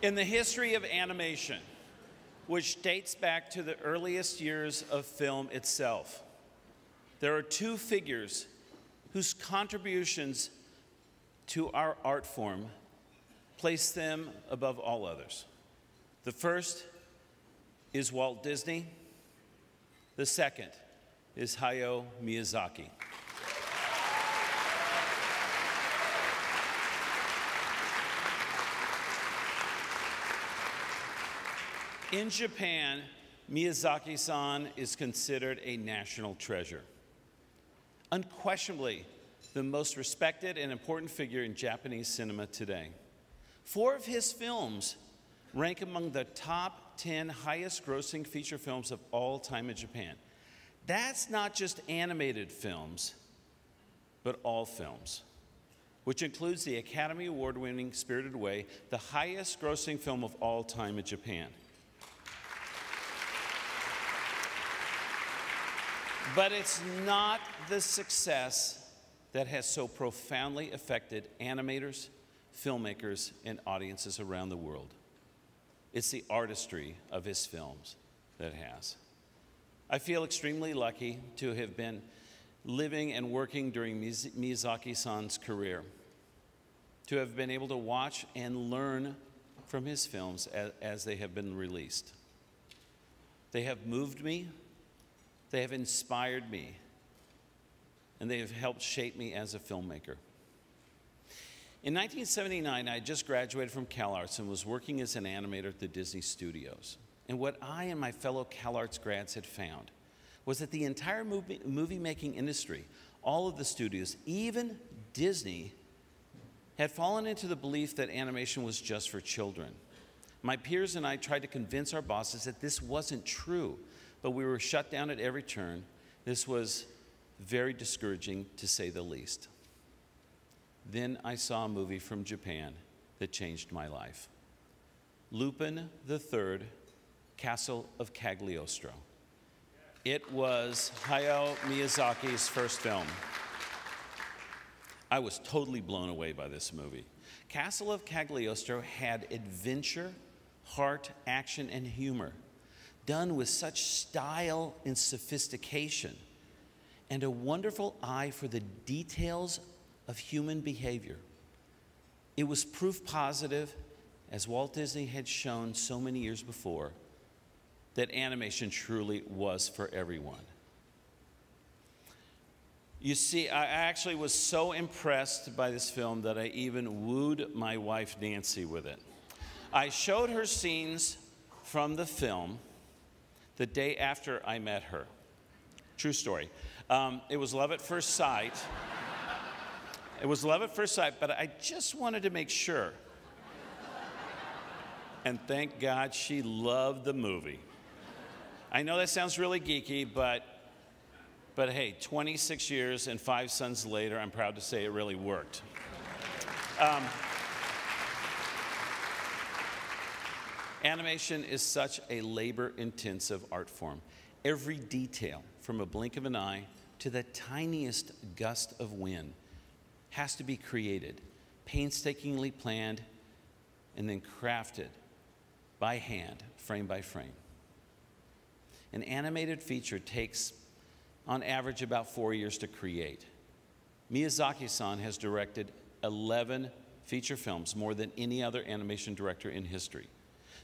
In the history of animation, which dates back to the earliest years of film itself, there are two figures whose contributions to our art form place them above all others. The first is Walt Disney. The second is Hayao Miyazaki. In Japan, Miyazaki-san is considered a national treasure. Unquestionably, the most respected and important figure in Japanese cinema today. 4 of his films rank among the top 10 highest grossing feature films of all time in Japan. That's not just animated films, but all films, which includes the Academy Award-winning Spirited Away, the highest grossing film of all time in Japan. But it's not the success that has so profoundly affected animators, filmmakers, and audiences around the world. It's the artistry of his films that has. I feel extremely lucky to have been living and working during Miyazaki-san's career, to have been able to watch and learn from his films as they have been released. They have moved me, they have inspired me, and they have helped shape me as a filmmaker. In 1979, I had just graduated from CalArts and was working as an animator at the Disney Studios. And what I and my fellow CalArts grads had found was that the entire movie-making industry, all of the studios, even Disney, had fallen into the belief that animation was just for children. My peers and I tried to convince our bosses that this wasn't true, but we were shut down at every turn. This was very discouraging, to say the least. Then I saw a movie from Japan that changed my life. Lupin III, Castle of Cagliostro. It was Hayao Miyazaki's first film. I was totally blown away by this movie. Castle of Cagliostro had adventure, heart, action, and humor, done with such style and sophistication, and a wonderful eye for the details of human behavior. It was proof positive, as Walt Disney had shown so many years before, that animation truly was for everyone. You see, I actually was so impressed by this film that I even wooed my wife Nancy with it. I showed her scenes from the film the day after I met her. True story. It was love at first sight. It was love at first sight, but I just wanted to make sure. And thank God she loved the movie. I know that sounds really geeky, but hey, 26 years and 5 sons later, I'm proud to say it really worked. Animation is such a labor-intensive art form. Every detail, from a blink of an eye to the tiniest gust of wind, has to be created, painstakingly planned, and then crafted by hand, frame by frame. An animated feature takes, on average, about 4 years to create. Miyazaki-san has directed 11 feature films, more than any other animation director in history.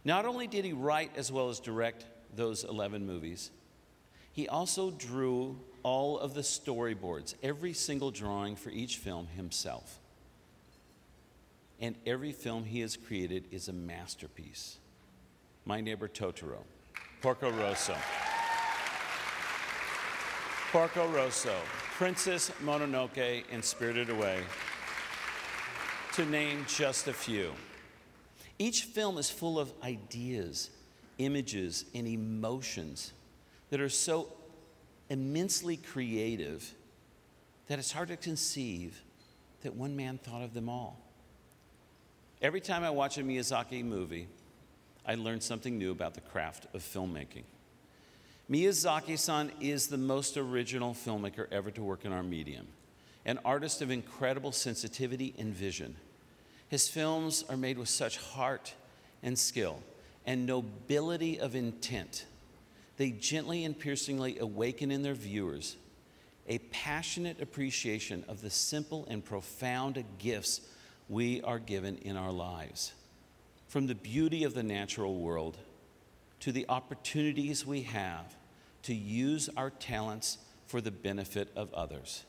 Not only did he write as well as direct those 11 movies, he also drew all of the storyboards, every single drawing for each film himself. And every film he has created is a masterpiece. My Neighbor Totoro, Porco Rosso. Porco Rosso, Princess Mononoke, and Spirited Away, to name just a few. Each film is full of ideas, images, and emotions that are so immensely creative that it's hard to conceive that one man thought of them all. Every time I watch a Miyazaki movie, I learn something new about the craft of filmmaking. Miyazaki-san is the most original filmmaker ever to work in our medium, an artist of incredible sensitivity and vision. His films are made with such heart and skill and nobility of intent, they gently and piercingly awaken in their viewers a passionate appreciation of the simple and profound gifts we are given in our lives. From the beauty of the natural world to the opportunities we have to use our talents for the benefit of others.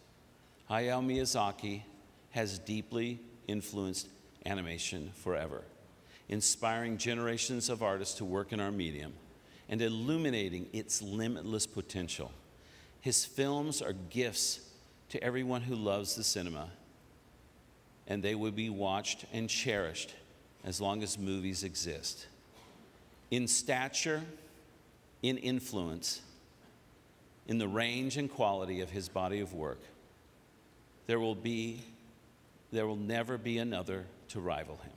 Hayao Miyazaki has deeply influenced animation forever, inspiring generations of artists to work in our medium and illuminating its limitless potential. His films are gifts to everyone who loves the cinema, and they will be watched and cherished as long as movies exist. In stature, in influence, in the range and quality of his body of work, there will never be another to rival him.